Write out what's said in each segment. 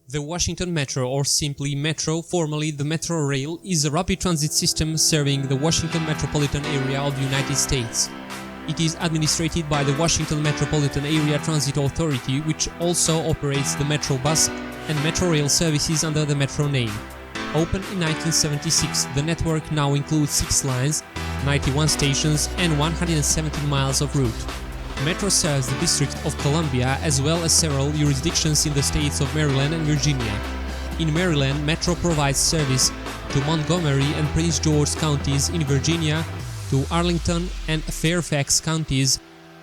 The Washington Metro, or simply Metro, formerly the Metro Rail, is a rapid transit system serving the Washington metropolitan area of the United States. It is administered by the Washington Metropolitan Area Transit Authority, which also operates the Metro bus and Metro Rail services under the Metro name. Opened in 1976, the network now includes 6 lines, 91 stations and 117 miles of route. Metro serves the District of Columbia as well as several jurisdictions in the states of Maryland and Virginia. In Maryland, Metro provides service to Montgomery and Prince George counties in Virginia, to Arlington and Fairfax counties,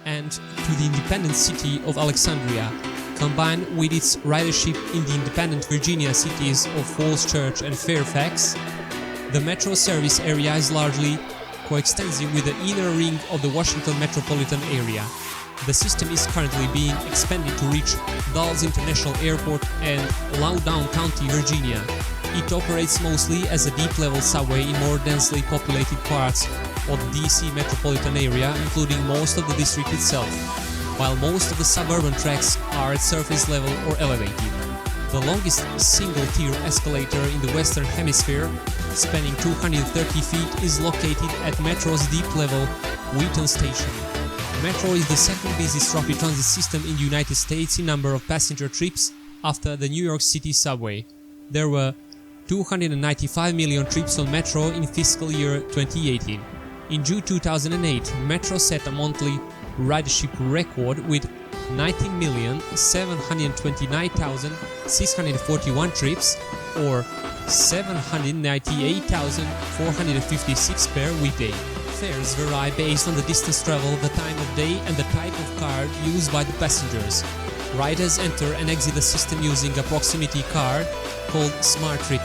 and to the independent city of Alexandria. Combined with its ridership in the independent Virginia cities of Falls Church and Fairfax, the Metro service area is largely coextensive with the inner ring of the Washington metropolitan area. The system is currently being expanded to reach Dulles International Airport and Loudoun County, Virginia. It operates mostly as a deep-level subway in more densely populated parts of the DC metropolitan area, including most of the district itself, while most of the suburban tracks are at surface level or elevated. The longest single-tier escalator in the Western Hemisphere, spanning 230 feet, is located at Metro's deep-level Wheaton Station. Metro is the second busiest rapid transit system in the United States in number of passenger trips after the New York City subway. There were 295 million trips on Metro in fiscal year 2018. In June 2008, Metro set a monthly ridership record with 19,729,641 trips, or 798,456 per weekday. Fares vary based on the distance traveled, the time of day and the type of card used by the passengers. Riders enter and exit the system using a proximity card called Smart Trip.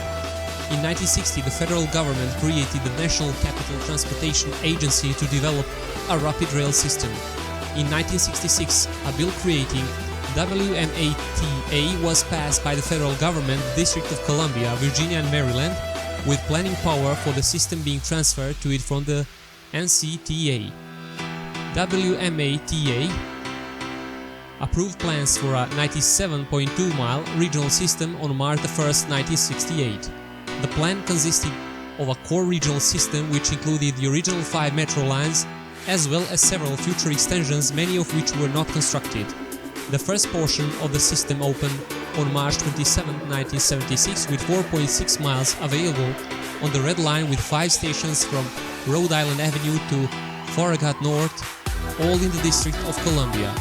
In 1960, the federal government created the National Capital Transportation Agency to develop a rapid rail system. In 1966, a bill creating WMATA was passed by the federal government, the District of Columbia, Virginia and Maryland, with planning power for the system being transferred to it from the NCTA. WMATA approved plans for a 97.2-mile regional system on March 1, 1968. The plan consisted of a core regional system which included the original 5 metro lines, as well as several future extensions, many of which were not constructed. The first portion of the system opened on March 27, 1976, with 4.6 miles available on the Red Line, with 5 stations from Rhode Island Avenue to Farragut North, all in the District of Columbia.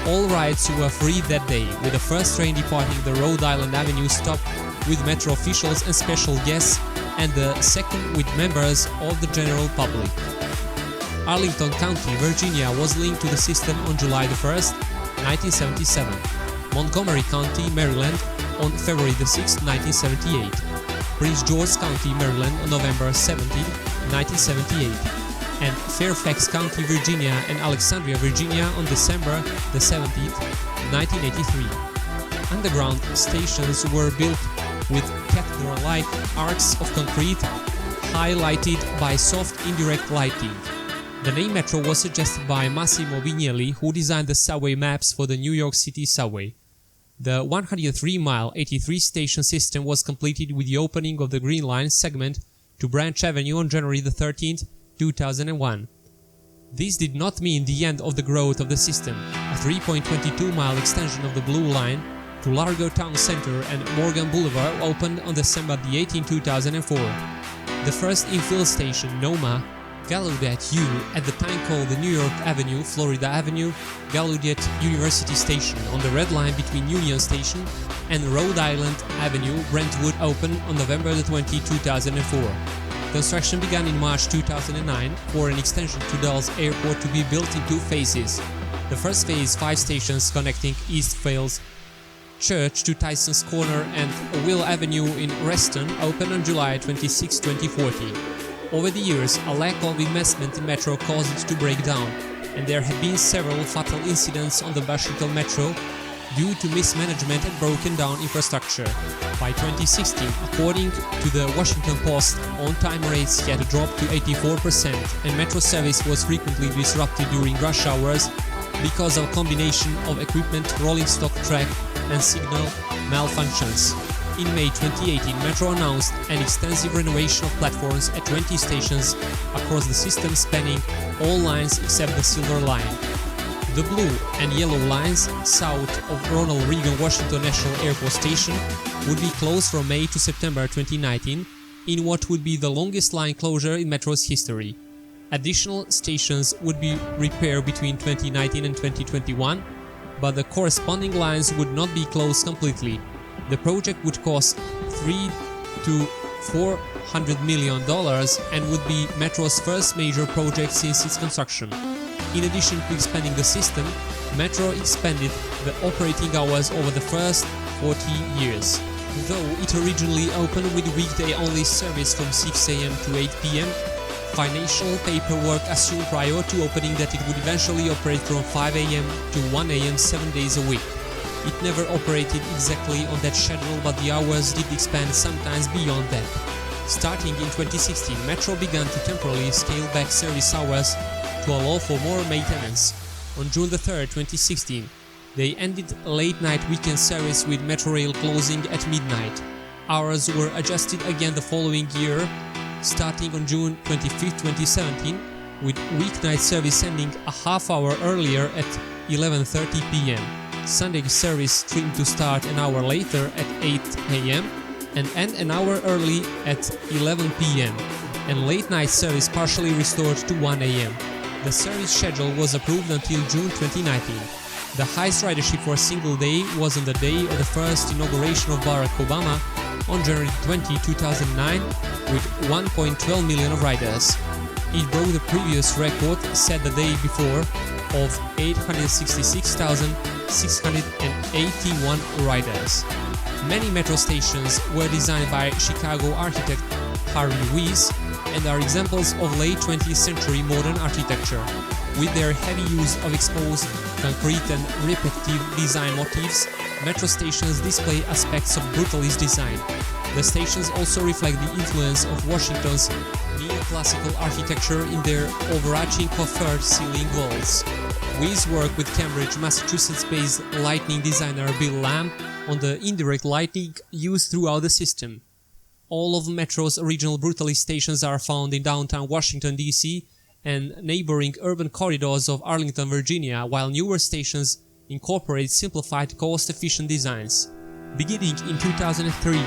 All rides were free that day, with the first train departing the Rhode Island Avenue stop with Metro officials and special guests, and the second with members of the general public. Arlington County, Virginia was linked to the system on July 1, 1977. Montgomery County, Maryland on February 6, 1978. Prince George County, Maryland on November 17, 1978. And Fairfax County, Virginia and Alexandria, Virginia on December 17, 1983. Underground stations were built with cathedral-like arcs of concrete, highlighted by soft indirect lighting. The name Metro was suggested by Massimo Vignelli, who designed the subway maps for the New York City subway. The 103-mile, 83-station system was completed with the opening of the Green Line segment to Branch Avenue on January 13, 2001. This did not mean the end of the growth of the system. A 3.22-mile extension of the Blue Line to Largo Town Center and Morgan Boulevard opened on December 18, 2004. The first infill station, NOMA, Gallaudet U, at the time called the New York Avenue, Florida Avenue, Gallaudet University Station on the Red Line between Union Station and Rhode Island Avenue, Brentwood, opened on November 20, 2004. Construction began in March 2009 for an extension to Dulles Airport to be built in 2 phases. The first phase, 5 stations connecting East Falls Church to Tyson's Corner and Will Avenue in Reston, opened on July 26, 2014. Over the years, a lack of investment in Metro caused it to break down, and there have been several fatal incidents on the Washington Metro due to mismanagement and broken down infrastructure. By 2016, according to the Washington Post, on-time rates had dropped to 84%, and Metro service was frequently disrupted during rush hours because of a combination of equipment, rolling stock track, and signal malfunctions. In May 2018, Metro announced an extensive renovation of platforms at 20 stations across the system, spanning all lines except the Silver Line. The blue and yellow lines south of Ronald Reagan Washington National Airport Station would be closed from May to September 2019 in what would be the longest line closure in Metro's history. Additional stations would be repaired between 2019 and 2021, but the corresponding lines would not be closed completely. The project would cost $300 to $400 million and would be Metro's first major project since its construction. In addition to expanding the system, Metro expanded the operating hours over the first 40 years. Though it originally opened with weekday-only service from 6 a.m. to 8 p.m., financial paperwork assumed prior to opening that it would eventually operate from 5 a.m. to 1 a.m. 7 days a week. It never operated exactly on that schedule, but the hours did expand sometimes beyond that. Starting in 2016, Metro began to temporarily scale back service hours to allow for more maintenance. On June 3, 2016, they ended late-night weekend service with Metrorail closing at midnight. Hours were adjusted again the following year, starting on June 25, 2017, with weeknight service ending a half hour earlier at 11:30 p.m. Sunday service trimmed to start an hour later at 8 a.m. and end an hour early at 11 p.m. and late-night service partially restored to 1 a.m. The service schedule was approved until June 2019. The highest ridership for a single day was on the day of the first inauguration of Barack Obama on January 20, 2009, with 1.12 million of riders. It broke the previous record set the day before of 866,681 riders. Many metro stations were designed by Chicago architect Harvey Weiss and are examples of late 20th century modern architecture. With their heavy use of exposed concrete and repetitive design motifs, metro stations display aspects of brutalist design. The stations also reflect the influence of Washington's neoclassical architecture in their overarching coffered ceiling walls. Weiss worked with Cambridge, Massachusetts-based lighting designer Bill Lamb on the indirect lighting used throughout the system. All of Metro's original brutalist stations are found in downtown Washington, D.C. and neighboring urban corridors of Arlington, Virginia, while newer stations incorporate simplified, cost-efficient designs. Beginning in 2003,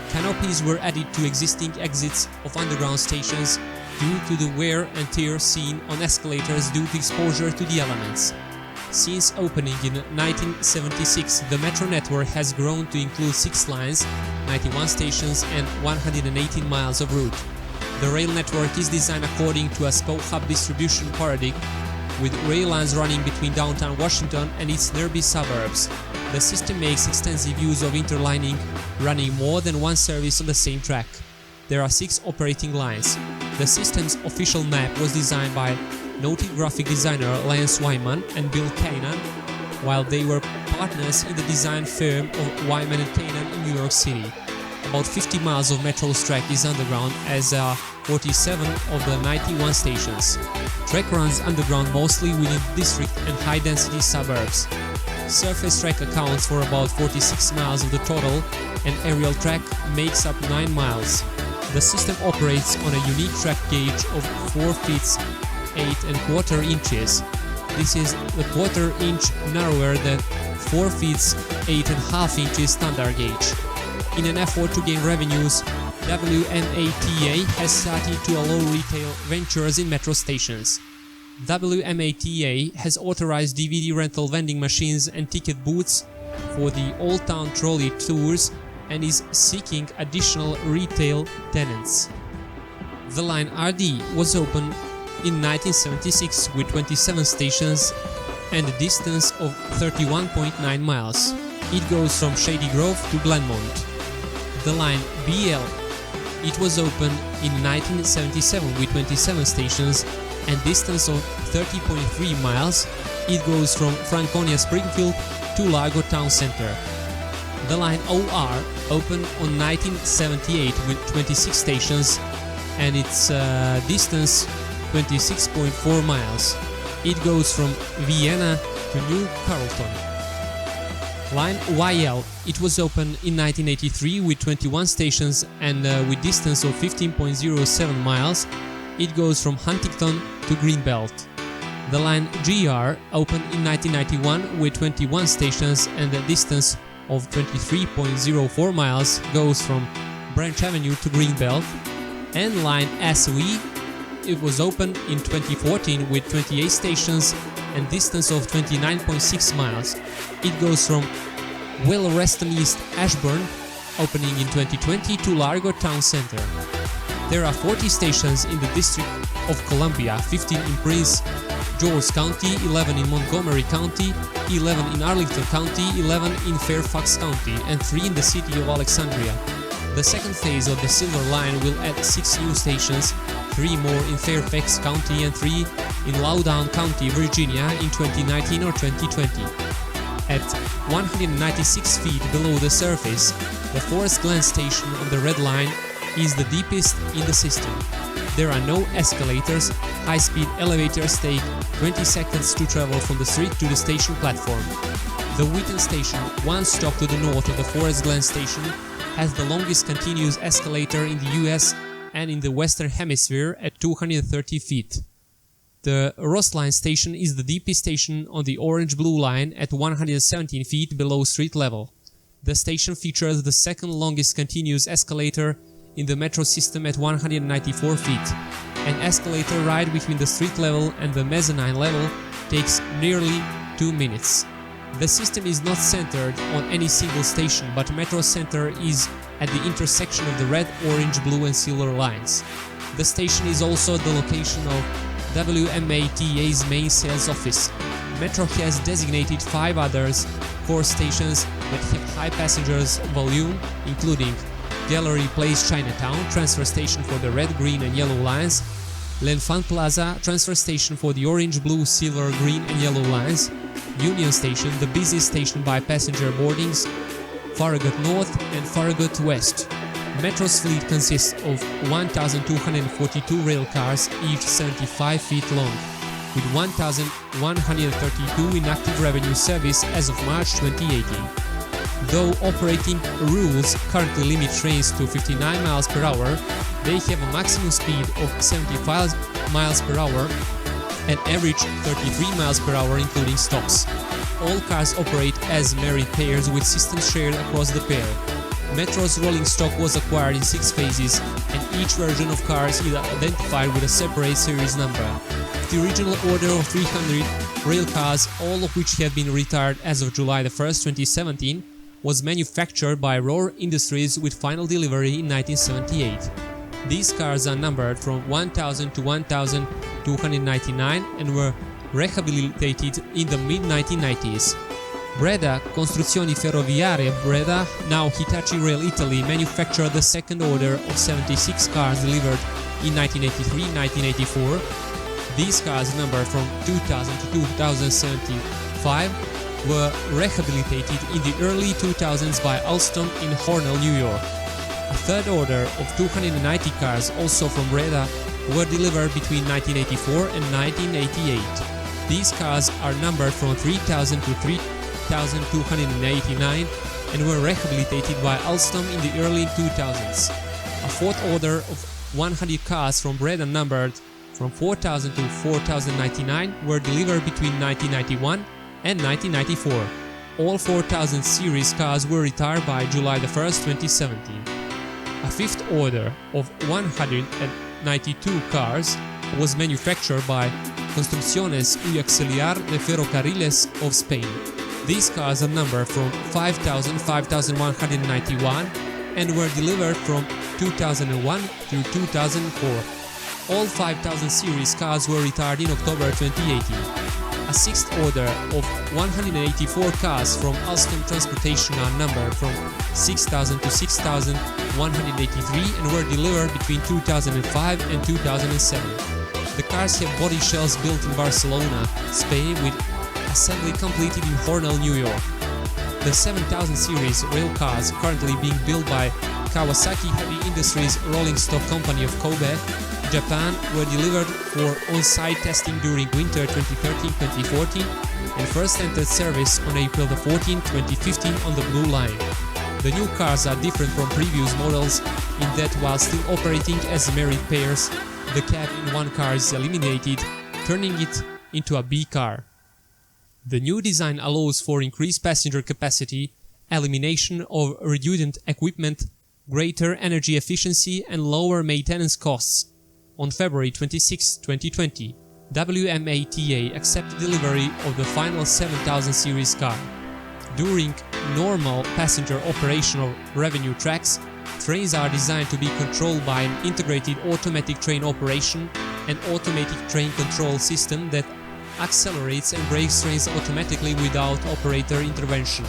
canopies were added to existing exits of underground stations due to the wear and tear seen on escalators due to exposure to the elements. Since opening in 1976, the Metro network has grown to include 6 lines, 91 stations and 118 miles of route. The rail network is designed according to a spoke-hub distribution paradigm, with rail lines running between downtown Washington and its nearby suburbs. The system makes extensive use of interlining, running more than one service on the same track. There are 6 operating lines. The system's official map was designed by noted graphic designer Lance Wyman and Bill Kanan, while they were partners in the design firm of Wyman and Kanan in New York City. About 50 miles of Metro's track is underground, as are 47 of the 91 stations. Track runs underground mostly within district and high-density suburbs. Surface track accounts for about 46 miles of the total, and aerial track makes up 9 miles. The system operates on a unique track gauge of 4 feet 8 1/4 inches. This is the quarter inch narrower than 4 feet 8 1/2 inches standard gauge. In an effort to gain revenues, WMATA has started to allow retail ventures in metro stations. WMATA has authorized DVD rental vending machines and ticket booths for the Old Town Trolley tours and is seeking additional retail tenants. The line RD was opened in 1976 with 27 stations and a distance of 31.9 miles. It goes from Shady Grove to Glenmont. The line BL, it was opened in 1977 with 27 stations and distance of 30.3 miles. It goes from Franconia Springfield to Largo Town Center. The line OR opened on 1978 with 26 stations and its distance 26.4 miles. It goes from Vienna to New Carrollton. Line YL, it was opened in 1983 with 21 stations and with distance of 15.07 miles. It goes from Huntington to Greenbelt. The line GR opened in 1991 with 21 stations and a distance of 23.04 miles, goes from Branch Avenue to Greenbelt. And line SOE, it was opened in 2014 with 28 stations and distance of 29.6 miles. It goes from Wilreston East Ashburn, opening in 2020, to Largo Town Center. There are 40 stations in the District of Columbia, 15 in Prince George County, 11 in Montgomery County, 11 in Arlington County, 11 in Fairfax County, and 3 in the city of Alexandria. The second phase of the Silver Line will add 6 new stations, 3 more in Fairfax County and 3 in Loudoun County, Virginia in 2019 or 2020. At 196 feet below the surface, the Forest Glen station on the Red Line is the deepest in the system. There are no escalators. High-speed elevators take 20 seconds to travel from the street to the station platform. The Wheaton station, one stop to the north of the Forest Glen station, has the longest continuous escalator in the US and in the Western Hemisphere at 230 feet. The Ross Line station is the deepest station on the Orange-Blue Line at 117 feet below street level. The station features the second longest continuous escalator in the metro system at 194 feet. An escalator ride between the street level and the mezzanine level takes nearly 2 minutes. The system is not centered on any single station, but Metro Center is at the intersection of the red, orange, blue and silver lines. The station is also the location of WMATA's main sales office. Metro has designated 5 others core stations that have high passengers volume, including Gallery Place Chinatown, transfer station for the red, green and yellow lines, L'Enfant Plaza, transfer station for the orange, blue, silver, green and yellow lines, Union Station, the busiest station by passenger boardings, Farragut North and Farragut West. Metro's fleet consists of 1,242 rail cars, each 75 feet long, with 1,132 in active revenue service as of March 2018. Though operating rules currently limit trains to 59 miles per hour, they have a maximum speed of 75 miles per hour and average 33 miles per hour including stops. All cars operate as married pairs with systems shared across the pair. Metro's rolling stock was acquired in 6 phases, and each version of cars is identified with a separate series number. The original order of 300 rail cars, all of which have been retired as of July 1, 2017, was manufactured by Rohr Industries with final delivery in 1978. These cars are numbered from 1000 to 1299 and were rehabilitated in the mid-1990s. Breda Costruzioni Ferroviarie Breda, now Hitachi Rail Italy, manufactured the second order of 76 cars delivered in 1983-1984. These cars, numbered from 2000 to 2075, were rehabilitated in the early 2000s by Alstom in Hornell, New York. A third order of 290 cars, also from Breda, were delivered between 1984 and 1988. These cars are numbered from 3000 to 3289 and were rehabilitated by Alstom in the early 2000s. A fourth order of 100 cars from Breda, numbered from 4000 to 4099, were delivered between 1991 and 1994. All 4000 series cars were retired by July 1, 2017. A fifth order of 192 cars was manufactured by Construcciones y Auxiliar de Ferrocarriles of Spain. These cars are numbered from 5000 to 5191 and were delivered from 2001 through 2004. All 5000 series cars were retired in October 2018. A sixth order of 184 cars from Alstom Transportation are numbered from 6000 to 6183 and were delivered between 2005 and 2007. The cars have body shells built in Barcelona, Spain, with assembly completed in Hornell, New York. The 7000 series rail cars currently being built by Kawasaki Heavy Industries Rolling Stock Company of Kobe, Japan, were delivered for on-site testing during winter 2013-2014 and first entered service on April 14, 2015 on the Blue Line. The new cars are different from previous models in that while still operating as merit pairs, the cab in one car is eliminated, turning it into a B car. The new design allows for increased passenger capacity, elimination of redundant equipment, greater energy efficiency and lower maintenance costs. On February 26, 2020, WMATA accepted delivery of the final 7000 series car. During normal passenger operation of revenue tracks, trains are designed to be controlled by an integrated automatic train operation and automatic train control system that accelerates and brakes trains automatically without operator intervention.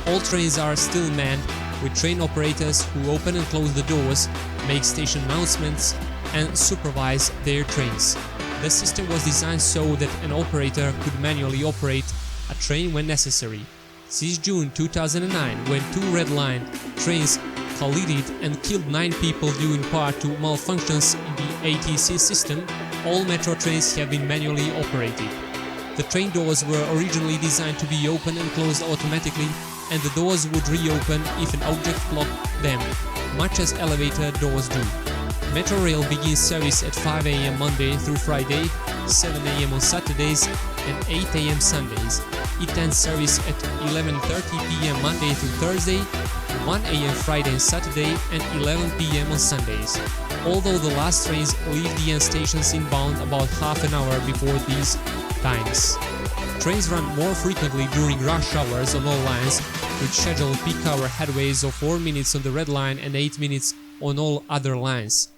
All trains are still manned with train operators who open and close the doors, make station announcements and supervise their trains. The system was designed so that an operator could manually operate a train when necessary. Since June 2009, when two Red Line trains collided and killed 9 people due in part to malfunctions in the ATC system, all metro trains have been manually operated. The train doors were originally designed to be opened and closed automatically, and the doors would reopen if an object blocked them, much as elevator doors do. Metrorail begins service at 5 a.m. Monday through Friday, 7 a.m. on Saturdays and 8 a.m. Sundays. It ends service at 11:30 p.m. Monday through Thursday, 1 a.m. Friday and Saturday and 11 p.m. on Sundays. Although the last trains leave the end stations inbound about half an hour before these times. Trains run more frequently during rush hours on all lines, with scheduled peak hour headways of 4 minutes on the Red Line and 8 minutes on all other lines.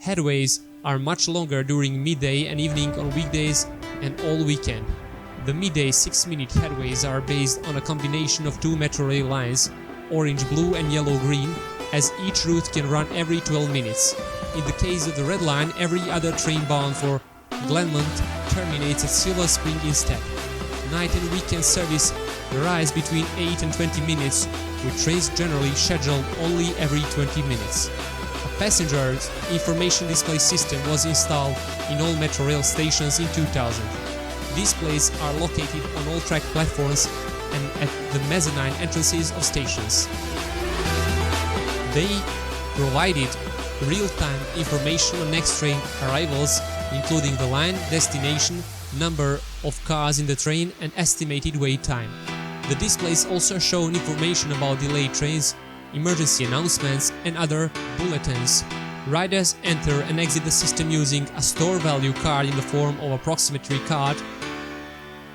Headways are much longer during midday and evening on weekdays and all weekend. The midday 6-minute headways are based on a combination of 2 Metrorail lines, orange, blue and yellow, green, as each route can run every 12 minutes. In the case of the Red Line, every other train bound for Glenmont terminates at Silver Spring instead. Night and weekend service varies between 8 and 20 minutes, with trains generally scheduled only every 20 minutes. A passenger information display system was installed in all Metrorail stations in 2000. Displays are located on all track platforms and at the mezzanine entrances of stations. They provided real-time information on next train arrivals, including the line, destination, number of cars in the train and estimated wait time. The displays also show information about delayed trains, emergency announcements and other bulletins. Riders enter and exit the system using a store value card in the form of a proximity card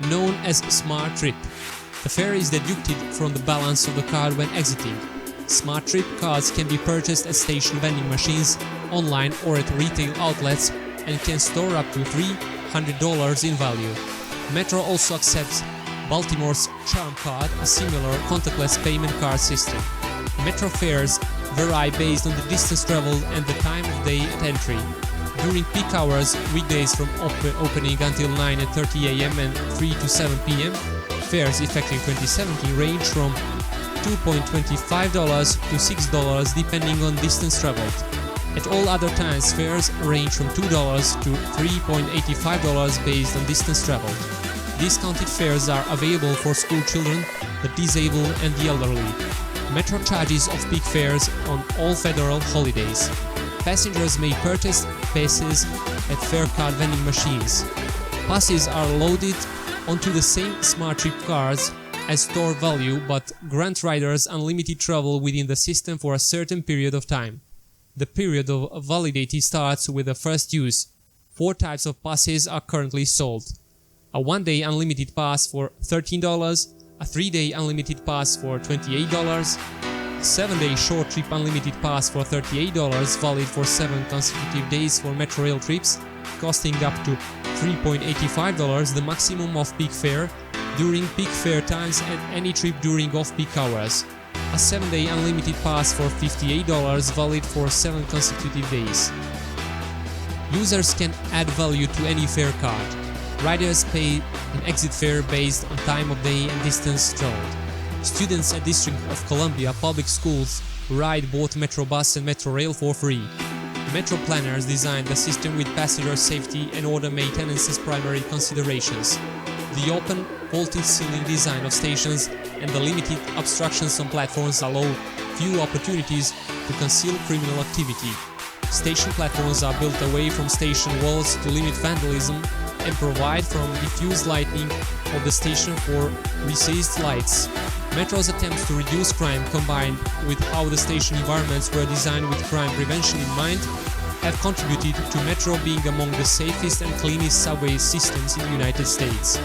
known as Smart Trip. The fare is deducted from the balance of the card when exiting. Smart Trip cards can be purchased at station vending machines, online or at retail outlets and can store up to $300 in value. Metro also accepts Baltimore's Charm Card, a similar contactless payment card system. Metro fares vary based on the distance traveled and the time of day at entry. During peak hours, weekdays from opening until 9:30 a.m. and 3 to 7 p.m., fares effective 2017 range from $2.25 to $6 depending on distance traveled. At all other times, fares range from $2 to $3.85 based on distance traveled. Discounted fares are available for school children, the disabled and the elderly. Metro charges off-peak fares on all federal holidays. Passengers may purchase passes at fare card vending machines. Passes are loaded onto the same Smart Trip cards as store value but grant riders unlimited travel within the system for a certain period of time. The period of validity starts with the first use. 4 types of passes are currently sold. A 1-day unlimited pass for $13, a 3-day unlimited pass for $28, a 7-day short trip unlimited pass for $38 valid for 7 consecutive days for Metrorail trips, costing up to $3.85 the maximum off-peak fare during peak fare times and any trip during off-peak hours. A 7-day unlimited pass for $58 valid for 7 consecutive days. Users can add value to any fare card. Riders pay an exit fare based on time of day and distance traveled. Students at District of Columbia public schools ride both Metrobus and Metrorail for free. Metro planners designed the system with passenger safety and order maintenance as primary considerations. The open faulty ceiling design of stations and the limited obstructions on platforms allow few opportunities to conceal criminal activity. Station platforms are built away from station walls to limit vandalism and provide from diffuse lighting of the station for recessed lights. Metro's attempts to reduce crime, combined with how the station environments were designed with crime prevention in mind, have contributed to Metro being among the safest and cleanest subway systems in the United States.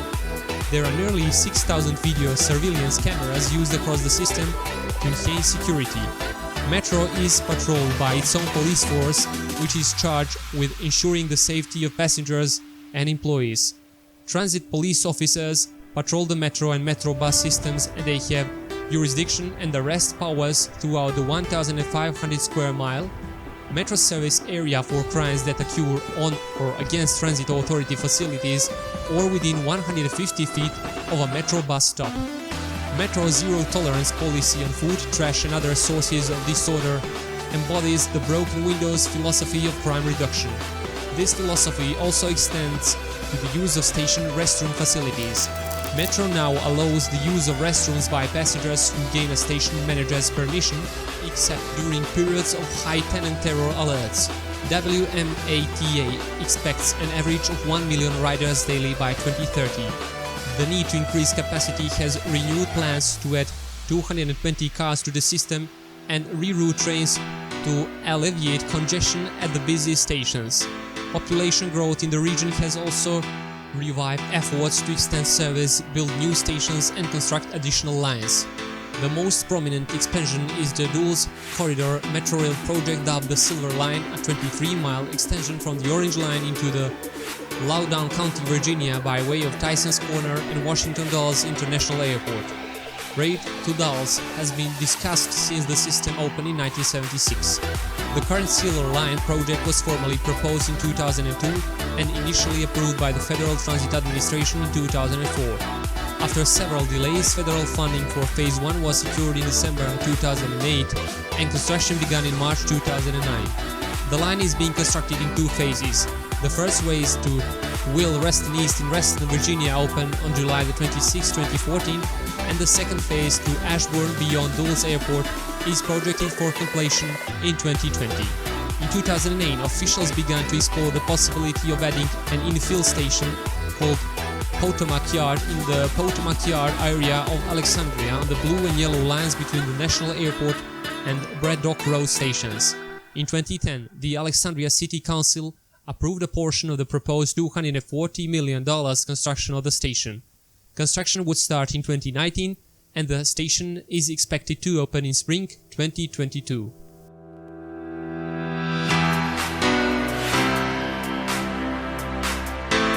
There are nearly 6,000 video surveillance cameras used across the system to enhance security. Metro is patrolled by its own police force, which is charged with ensuring the safety of passengers and employees. Transit police officers patrol the Metro and Metro bus systems, and they have jurisdiction and arrest powers throughout the 1,500 square mile Metro service area for crimes that occur on or against transit authority facilities or within 150 feet of a Metro bus stop. Metro's zero-tolerance policy on food, trash and other sources of disorder embodies the broken windows philosophy of crime reduction. This philosophy also extends to the use of station restroom facilities. Metro now allows the use of restrooms by passengers who gain a station manager's permission, except during periods of high tenant terror alerts. WMATA expects an average of 1 million riders daily by 2030. The need to increase capacity has renewed plans to add 220 cars to the system and reroute trains to alleviate congestion at the busiest stations. Population growth in the region has also revived efforts to extend service, build new stations and construct additional lines. The most prominent expansion is the dual corridor Metrorail project dubbed the Silver Line, a 23-mile extension from the Orange Line into the Loudoun County, Virginia by way of Tysons Corner and Washington Dulles International Airport. Rail to Dulles has been discussed since the system opened in 1976. The current Silver Line project was formally proposed in 2002 and initially approved by the Federal Transit Administration in 2004. After several delays, federal funding for Phase 1 was secured in December 2008 and construction began in March 2009. The line is being constructed in two phases. The first phase to Will Reston East in Reston, Virginia opened on July 26, 2014, and the second phase to Ashburn beyond Dulles Airport is projected for completion in 2020. In 2008, officials began to explore the possibility of adding an infill station called Potomac Yard in the Potomac Yard area of Alexandria on the blue and yellow lines between the National Airport and Braddock Road stations. In 2010, the Alexandria City Council approved a portion of the proposed $240 million construction of the station. Construction would start in 2019 and the station is expected to open in spring 2022.